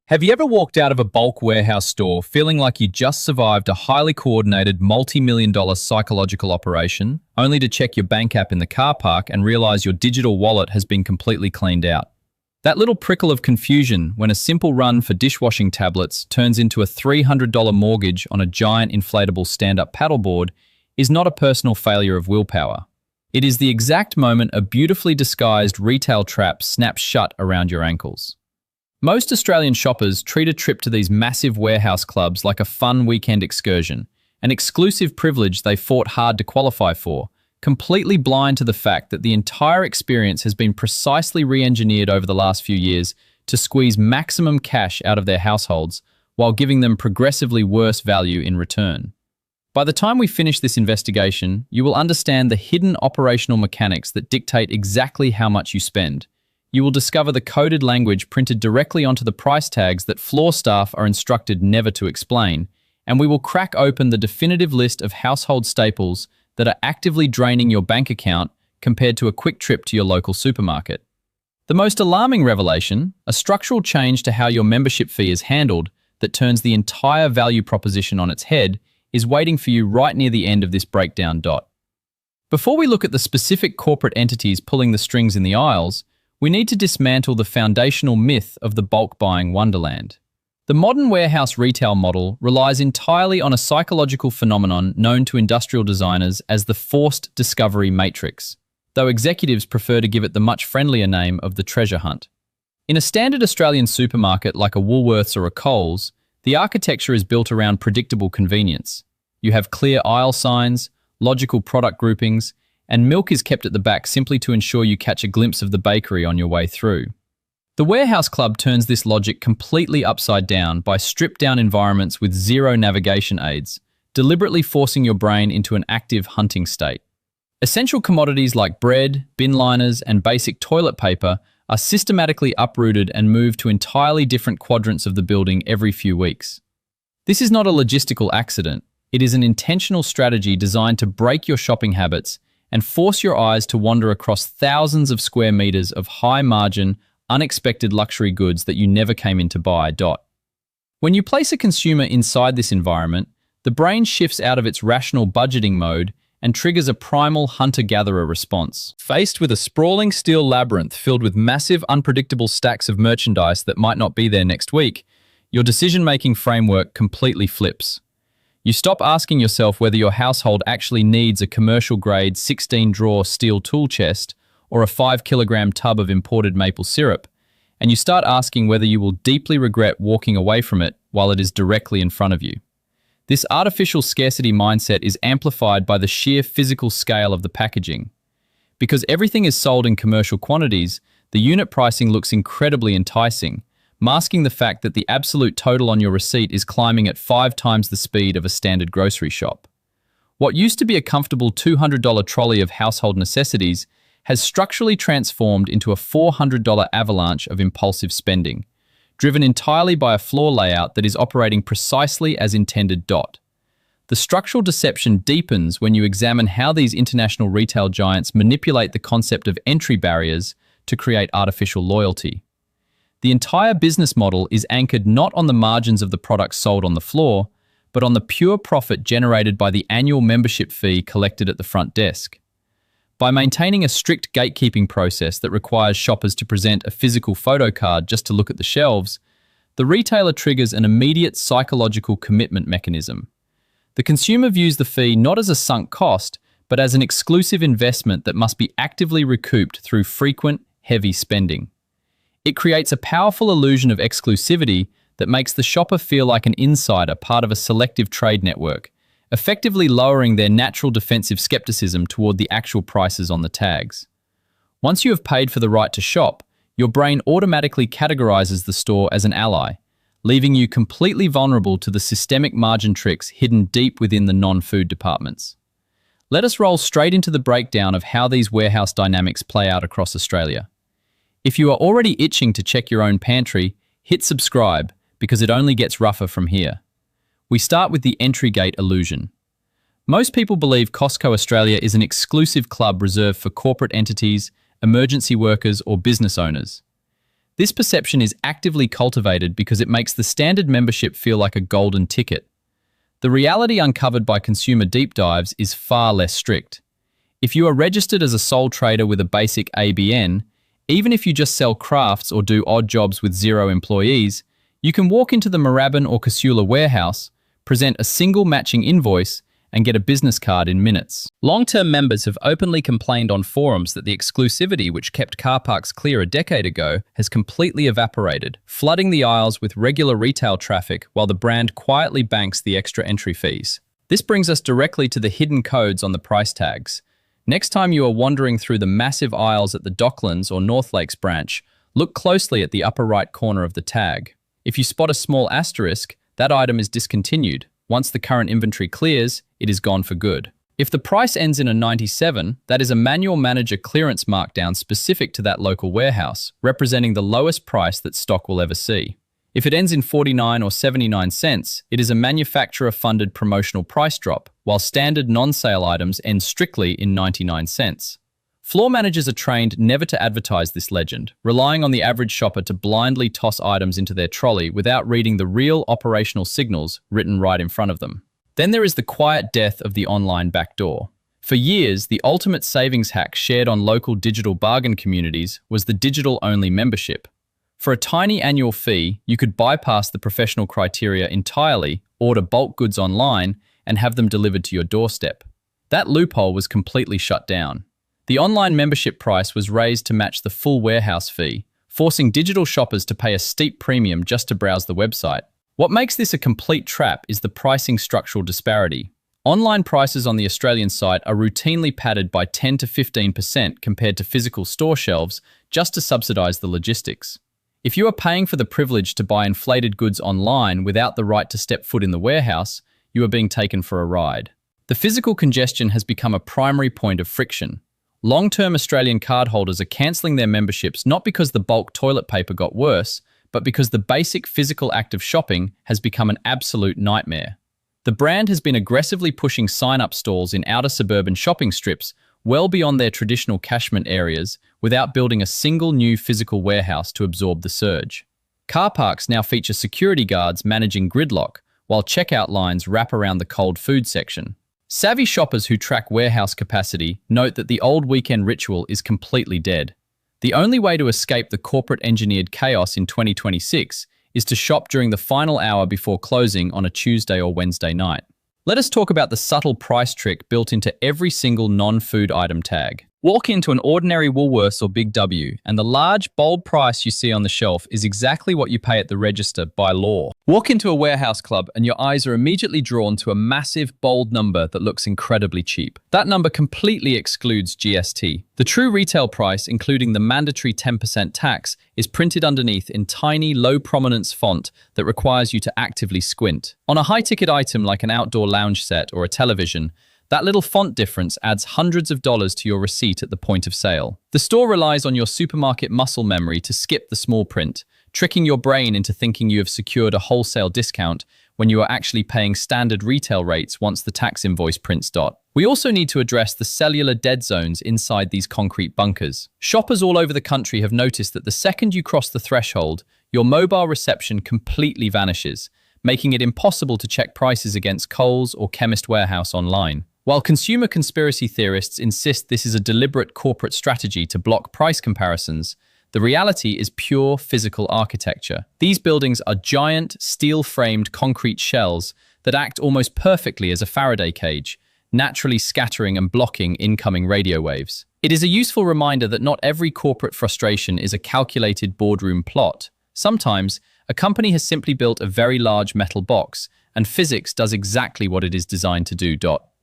Have you ever walked out of a bulk warehouse store feeling like you just survived a highly coordinated multi-million-dollar psychological operation, only to check your bank app in the car park and realize your digital wallet has been completely cleaned out? That little prickle of confusion when a simple run for dishwashing tablets turns into a $300 mortgage on a giant inflatable stand-up paddleboard is not a personal failure of willpower. It is the exact moment a beautifully disguised retail trap snaps shut around your ankles. Most Australian shoppers treat a trip to these massive warehouse clubs like a fun weekend excursion, an exclusive privilege they fought hard to qualify for, completely blind to the fact that the entire experience has been precisely re-engineered over the last few years to squeeze maximum cash out of their households while giving them progressively worse value in return. By the time we finish this investigation, you will understand the hidden operational mechanics that dictate exactly how much you spend. You will discover the coded language printed directly onto the price tags that floor staff are instructed never to explain, and we will crack open the definitive list of household staples that are actively draining your bank account compared to a quick trip to your local supermarket. The most alarming revelation, a structural change to how your membership fee is handled that turns the entire value proposition on its head, is waiting for you right near the end of this breakdown. Before we look at the specific corporate entities pulling the strings in the aisles, we need to dismantle the foundational myth of the bulk buying wonderland. The modern warehouse retail model relies entirely on a psychological phenomenon known to industrial designers as the forced discovery matrix, though executives prefer to give it the much friendlier name of the treasure hunt. In a standard Australian supermarket like a Woolworths or a Coles, the architecture is built around predictable convenience. You have clear aisle signs, logical product groupings, and milk is kept at the back simply to ensure you catch a glimpse of the bakery on your way through. The Warehouse Club turns this logic completely upside down by stripped-down environments with zero navigation aids, deliberately forcing your brain into an active hunting state. Essential commodities like bread, bin liners, and basic toilet paper are systematically uprooted and moved to entirely different quadrants of the building every few weeks. This is not a logistical accident. It is an intentional strategy designed to break your shopping habits and force your eyes to wander across thousands of square meters of high-margin, unexpected luxury goods that you never came in to buy. When you place a consumer inside this environment, the brain shifts out of its rational budgeting mode and triggers a primal hunter-gatherer response. Faced with a sprawling steel labyrinth filled with massive, unpredictable stacks of merchandise that might not be there next week, your decision-making framework completely flips. You stop asking yourself whether your household actually needs a commercial-grade 16-drawer steel tool chest or a 5-kilogram tub of imported maple syrup, and you start asking whether you will deeply regret walking away from it while it is directly in front of you. This artificial scarcity mindset is amplified by the sheer physical scale of the packaging. Because everything is sold in commercial quantities, the unit pricing looks incredibly enticing, masking the fact that the absolute total on your receipt is climbing at 5 times the speed of a standard grocery shop. What used to be a comfortable $200 trolley of household necessities has structurally transformed into a $400 avalanche of impulsive spending, driven entirely by a floor layout that is operating precisely as intended. The structural deception deepens when you examine how these international retail giants manipulate the concept of entry barriers to create artificial loyalty. The entire business model is anchored not on the margins of the products sold on the floor, but on the pure profit generated by the annual membership fee collected at the front desk. By maintaining a strict gatekeeping process that requires shoppers to present a physical photo card just to look at the shelves, the retailer triggers an immediate psychological commitment mechanism. The consumer views the fee not as a sunk cost, but as an exclusive investment that must be actively recouped through frequent, heavy spending. It creates a powerful illusion of exclusivity that makes the shopper feel like an insider, part of a selective trade network, effectively lowering their natural defensive skepticism toward the actual prices on the tags. Once you have paid for the right to shop, your brain automatically categorizes the store as an ally, leaving you completely vulnerable to the systemic margin tricks hidden deep within the non-food departments. Let us roll straight into the breakdown of how these warehouse dynamics play out across Australia. If you are already itching to check your own pantry, hit subscribe because it only gets rougher from here. We start with the entry gate illusion. Most people believe Costco Australia is an exclusive club reserved for corporate entities, emergency workers, or business owners. This perception is actively cultivated because it makes the standard membership feel like a golden ticket. The reality uncovered by consumer deep dives is far less strict. If you are registered as a sole trader with a basic ABN, even if you just sell crafts or do odd jobs with 0 employees, you can walk into the Moorabbin or Casula warehouse, present a single matching invoice, and get a business card in minutes. Long-term members have openly complained on forums that the exclusivity which kept car parks clear a decade ago has completely evaporated, flooding the aisles with regular retail traffic while the brand quietly banks the extra entry fees. This brings us directly to the hidden codes on the price tags. Next time you are wandering through the massive aisles at the Docklands or North Lakes branch, look closely at the upper right corner of the tag. If you spot a small asterisk, that item is discontinued. Once the current inventory clears, it is gone for good. If the price ends in a 97, that is a manual manager clearance markdown specific to that local warehouse, representing the lowest price that stock will ever see. If it ends in 49 or 79 cents, it is a manufacturer-funded promotional price drop, while standard non-sale items end strictly in 99 cents. Floor managers are trained never to advertise this legend, relying on the average shopper to blindly toss items into their trolley without reading the real operational signals written right in front of them. Then there is the quiet death of the online backdoor. For years, the ultimate savings hack shared on local digital bargain communities was the digital-only membership. For a tiny annual fee, you could bypass the professional criteria entirely, order bulk goods online, and have them delivered to your doorstep. That loophole was completely shut down. The online membership price was raised to match the full warehouse fee, forcing digital shoppers to pay a steep premium just to browse the website. What makes this a complete trap is the pricing structural disparity. Online prices on the Australian site are routinely padded by 10 to 15% compared to physical store shelves just to subsidize the logistics. If you are paying for the privilege to buy inflated goods online without the right to step foot in the warehouse, you are being taken for a ride. The physical congestion has become a primary point of friction. Long-term Australian cardholders are cancelling their memberships not because the bulk toilet paper got worse, but because the basic physical act of shopping has become an absolute nightmare. The brand has been aggressively pushing sign-up stalls in outer suburban shopping strips well beyond their traditional catchment areas without building a single new physical warehouse to absorb the surge. Car parks now feature security guards managing gridlock, while checkout lines wrap around the cold food section. Savvy shoppers who track warehouse capacity note that the old weekend ritual is completely dead. The only way to escape the corporate-engineered chaos in 2026 is to shop during the final hour before closing on a Tuesday or Wednesday night. Let us talk about the subtle price trick built into every single non-food item tag. Walk into an ordinary Woolworths or Big W, and the large, bold price you see on the shelf is exactly what you pay at the register by law. Walk into a warehouse club, and your eyes are immediately drawn to a massive, bold number that looks incredibly cheap. That number completely excludes GST. The true retail price, including the mandatory 10% tax, is printed underneath in tiny, low-prominence font that requires you to actively squint. On a high-ticket item like an outdoor lounge set or a television, that little font difference adds hundreds of dollars to your receipt at the point of sale. The store relies on your supermarket muscle memory to skip the small print, tricking your brain into thinking you have secured a wholesale discount when you are actually paying standard retail rates once the tax invoice prints. We also need to address the cellular dead zones inside these concrete bunkers. Shoppers all over the country have noticed that the second you cross the threshold, your mobile reception completely vanishes, making it impossible to check prices against Coles or Chemist Warehouse online. While consumer conspiracy theorists insist this is a deliberate corporate strategy to block price comparisons, the reality is pure physical architecture. These buildings are giant, steel-framed concrete shells that act almost perfectly as a Faraday cage, naturally scattering and blocking incoming radio waves. It is a useful reminder that not every corporate frustration is a calculated boardroom plot. Sometimes, a company has simply built a very large metal box, and physics does exactly what it is designed to do.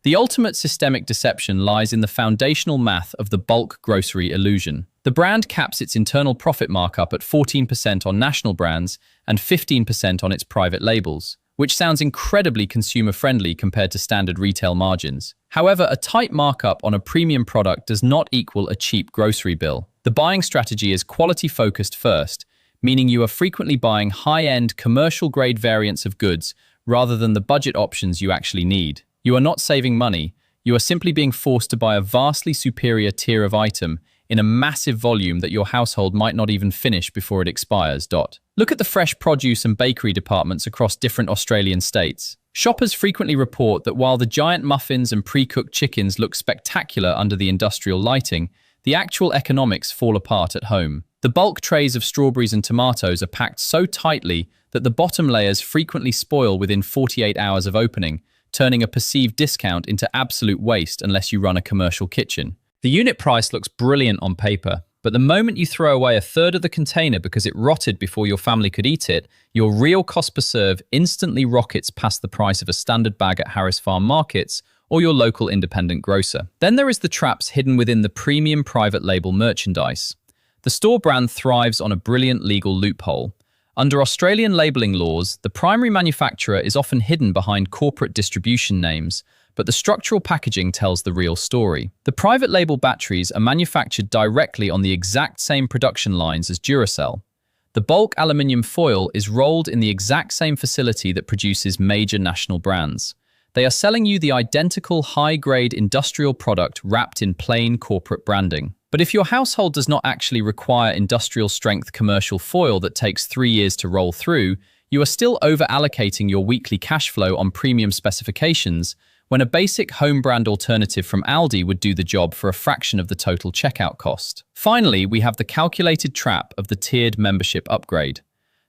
The ultimate systemic deception lies in the foundational math of the bulk grocery illusion. The brand caps its internal profit markup at 14% on national brands and 15% on its private labels, which sounds incredibly consumer-friendly compared to standard retail margins. However, a tight markup on a premium product does not equal a cheap grocery bill. The buying strategy is quality-focused first, meaning you are frequently buying high-end, commercial-grade variants of goods rather than the budget options you actually need. You are not saving money, you are simply being forced to buy a vastly superior tier of item in a massive volume that your household might not even finish before it expires. Look at the fresh produce and bakery departments across different Australian states. Shoppers frequently report that while the giant muffins and pre-cooked chickens look spectacular under the industrial lighting, the actual economics fall apart at home. The bulk trays of strawberries and tomatoes are packed so tightly that the bottom layers frequently spoil within 48 hours of opening, turning a perceived discount into absolute waste unless you run a commercial kitchen. The unit price looks brilliant on paper, but the moment you throw away a third of the container because it rotted before your family could eat it, your real cost per serve instantly rockets past the price of a standard bag at Harris Farm Markets or your local independent grocer. Then there is the traps hidden within the premium private label merchandise. The store brand thrives on a brilliant legal loophole. Under Australian labelling laws, the primary manufacturer is often hidden behind corporate distribution names, but the structural packaging tells the real story. The private label batteries are manufactured directly on the exact same production lines as Duracell. The bulk aluminium foil is rolled in the exact same facility that produces major national brands. They are selling you the identical high-grade industrial product wrapped in plain corporate branding. But if your household does not actually require industrial-strength commercial foil that takes 3 years to roll through, you are still over-allocating your weekly cash flow on premium specifications when a basic home-brand alternative from Aldi would do the job for a fraction of the total checkout cost. Finally, we have the calculated trap of the tiered membership upgrade.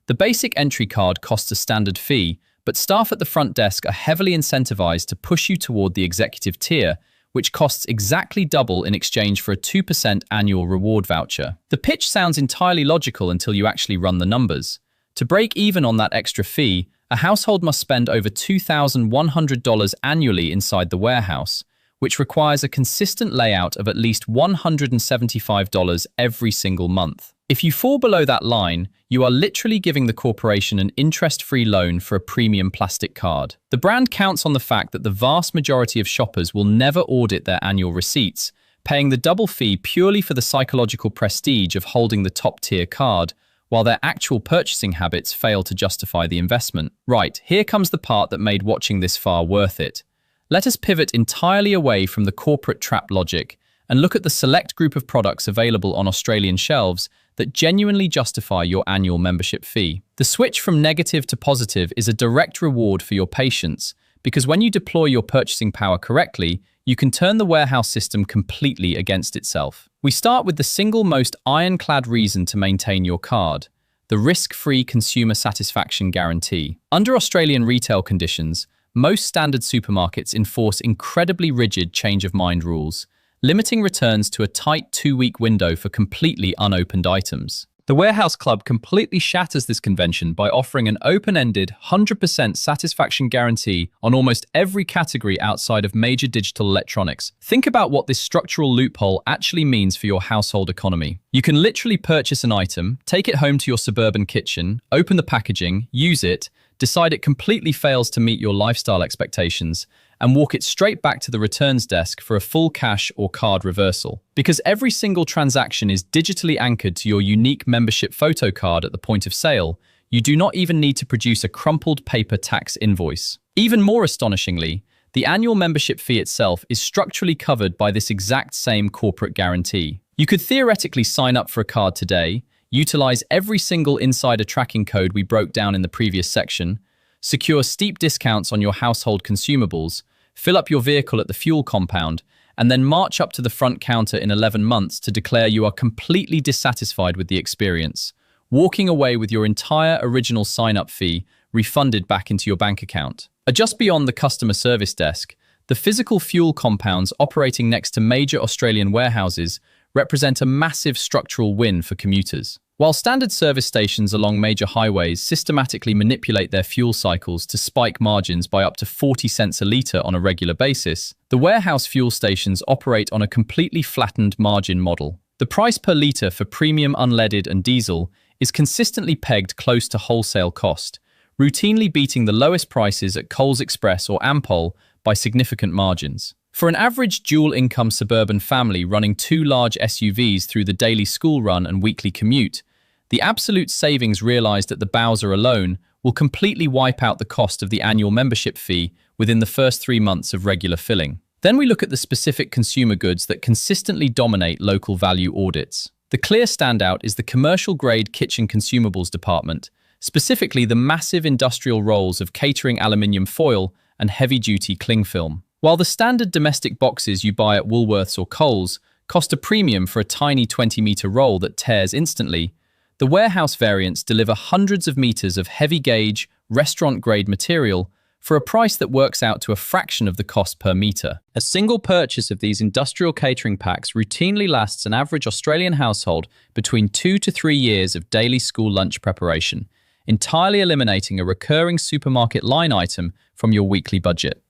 The basic entry card costs a standard fee, but staff at the front desk are heavily incentivized to push you toward the executive tier, which costs exactly double in exchange for a 2% annual reward voucher. The pitch sounds entirely logical until you actually run the numbers. To break even on that extra fee, a household must spend over $2,100 annually inside the warehouse, which requires a consistent layout of at least $175 every single month. If you fall below that line, you are literally giving the corporation an interest-free loan for a premium plastic card. The brand counts on the fact that the vast majority of shoppers will never audit their annual receipts, paying the double fee purely for the psychological prestige of holding the top-tier card, while their actual purchasing habits fail to justify the investment. Right, here comes the part that made watching this far worth it. Let us pivot entirely away from the corporate trap logic and look at the select group of products available on Australian shelves that genuinely justify your annual membership fee. The switch from negative to positive is a direct reward for your patience, because when you deploy your purchasing power correctly, you can turn the warehouse system completely against itself. We start with the single most ironclad reason to maintain your card: the risk-free consumer satisfaction guarantee. Under Australian retail conditions, most standard supermarkets enforce incredibly rigid change-of-mind rules, limiting returns to a tight 2-week window for completely unopened items. The Warehouse Club completely shatters this convention by offering an open-ended, 100% satisfaction guarantee on almost every category outside of major digital electronics. Think about what this structural loophole actually means for your household economy. You can literally purchase an item, take it home to your suburban kitchen, open the packaging, use it, decide it completely fails to meet your lifestyle expectations, and walk it straight back to the returns desk for a full cash or card reversal. Because every single transaction is digitally anchored to your unique membership photo card at the point of sale, you do not even need to produce a crumpled paper tax invoice. Even more astonishingly, the annual membership fee itself is structurally covered by this exact same corporate guarantee. You could theoretically sign up for a card today, utilize every single insider tracking code we broke down in the previous section, secure steep discounts on your household consumables, fill up your vehicle at the fuel compound, and then march up to the front counter in 11 months to declare you are completely dissatisfied with the experience, walking away with your entire original sign-up fee refunded back into your bank account. Just beyond the customer service desk, the physical fuel compounds operating next to major Australian warehouses represent a massive structural win for commuters. While standard service stations along major highways systematically manipulate their fuel cycles to spike margins by up to 40 cents a litre on a regular basis, the warehouse fuel stations operate on a completely flattened margin model. The price per litre for premium unleaded and diesel is consistently pegged close to wholesale cost, routinely beating the lowest prices at Coles Express or Ampol by significant margins. For an average dual-income suburban family running 2 large SUVs through the daily school run and weekly commute, the absolute savings realized at the Bowser alone will completely wipe out the cost of the annual membership fee within the first 3 months of regular filling. Then we look at the specific consumer goods that consistently dominate local value audits. The clear standout is the commercial-grade kitchen consumables department, specifically the massive industrial rolls of catering aluminium foil and heavy-duty cling film. While the standard domestic boxes you buy at Woolworths or Coles cost a premium for a tiny 20-meter roll that tears instantly, the warehouse variants deliver hundreds of meters of heavy-gauge, restaurant-grade material for a price that works out to a fraction of the cost per meter. A single purchase of these industrial catering packs routinely lasts an average Australian household between 2 to 3 years of daily school lunch preparation, entirely eliminating a recurring supermarket line item from your weekly budget.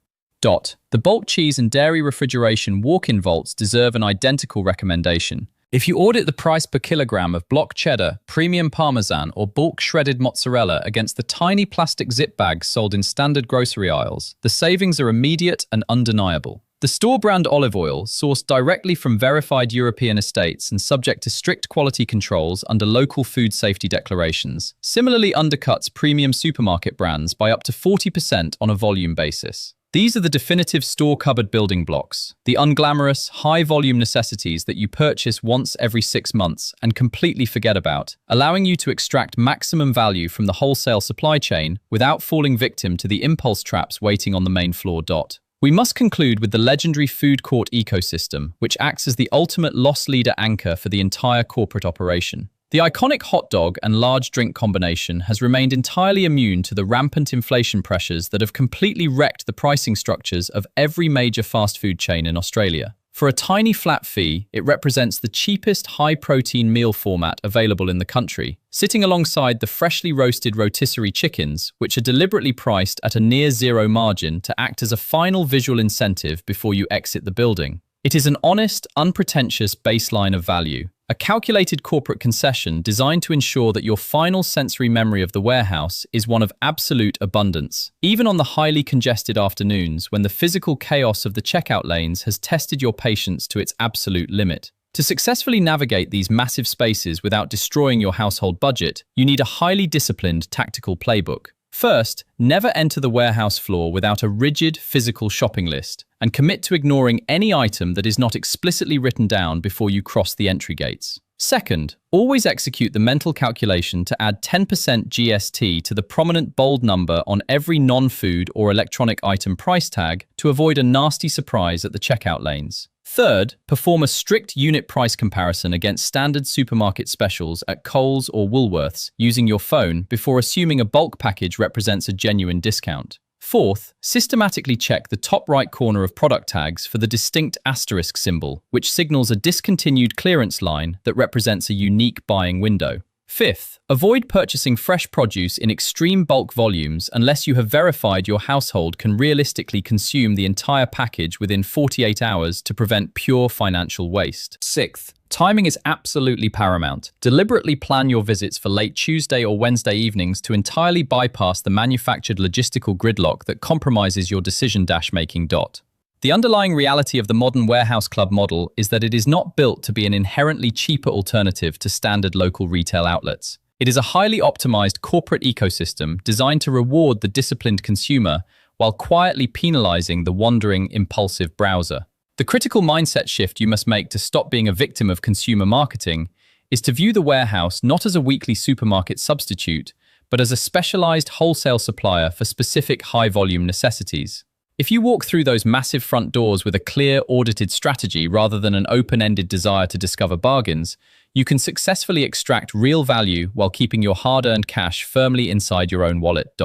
The bulk cheese and dairy refrigeration walk-in vaults deserve an identical recommendation. If you audit the price per kilogram of block cheddar, premium parmesan, or bulk shredded mozzarella against the tiny plastic zip bags sold in standard grocery aisles, the savings are immediate and undeniable. The store brand olive oil, sourced directly from verified European estates and subject to strict quality controls under local food safety declarations, similarly undercuts premium supermarket brands by up to 40% on a volume basis. These are the definitive store cupboard building blocks, the unglamorous, high-volume necessities that you purchase once every 6 months and completely forget about, allowing you to extract maximum value from the wholesale supply chain without falling victim to the impulse traps waiting on the main floor. We must conclude with the legendary food court ecosystem, which acts as the ultimate loss leader anchor for the entire corporate operation. The iconic hot dog and large drink combination has remained entirely immune to the rampant inflation pressures that have completely wrecked the pricing structures of every major fast food chain in Australia. For a tiny flat fee, it represents the cheapest high-protein meal format available in the country, sitting alongside the freshly roasted rotisserie chickens, which are deliberately priced at a near-zero margin to act as a final visual incentive before you exit the building. It is an honest, unpretentious baseline of value, a calculated corporate concession designed to ensure that your final sensory memory of the warehouse is one of absolute abundance, even on the highly congested afternoons when the physical chaos of the checkout lanes has tested your patience to its absolute limit. To successfully navigate these massive spaces without destroying your household budget, you need a highly disciplined tactical playbook. First, never enter the warehouse floor without a rigid physical shopping list, and commit to ignoring any item that is not explicitly written down before you cross the entry gates. Second, always execute the mental calculation to add 10% GST to the prominent bold number on every non-food or electronic item price tag to avoid a nasty surprise at the checkout lanes. Third, perform a strict unit price comparison against standard supermarket specials at Coles or Woolworths using your phone before assuming a bulk package represents a genuine discount. Fourth, systematically check the top right corner of product tags for the distinct asterisk symbol, which signals a discontinued clearance line that represents a unique buying window. Fifth, avoid purchasing fresh produce in extreme bulk volumes unless you have verified your household can realistically consume the entire package within 48 hours to prevent pure financial waste. Sixth, timing is absolutely paramount. Deliberately plan your visits for late Tuesday or Wednesday evenings to entirely bypass the manufactured logistical gridlock that compromises your decision-making. The underlying reality of the modern warehouse club model is that it is not built to be an inherently cheaper alternative to standard local retail outlets. It is a highly optimized corporate ecosystem designed to reward the disciplined consumer while quietly penalizing the wandering, impulsive browser. The critical mindset shift you must make to stop being a victim of consumer marketing is to view the warehouse not as a weekly supermarket substitute, but as a specialized wholesale supplier for specific high-volume necessities. If you walk through those massive front doors with a clear, audited strategy rather than an open-ended desire to discover bargains, you can successfully extract real value while keeping your hard-earned cash firmly inside your own wallet.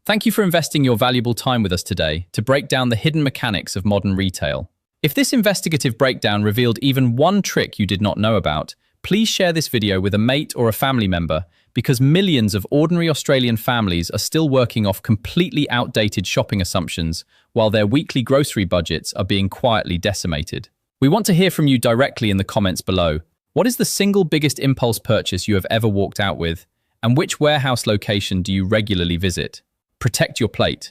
Thank you for investing your valuable time with us today to break down the hidden mechanics of modern retail. If this investigative breakdown revealed even one trick you did not know about, please share this video with a mate or a family member, because millions of ordinary Australian families are still working off completely outdated shopping assumptions while their weekly grocery budgets are being quietly decimated. We want to hear from you directly in the comments below. What is the single biggest impulse purchase you have ever walked out with? And which warehouse location do you regularly visit? Protect your plate.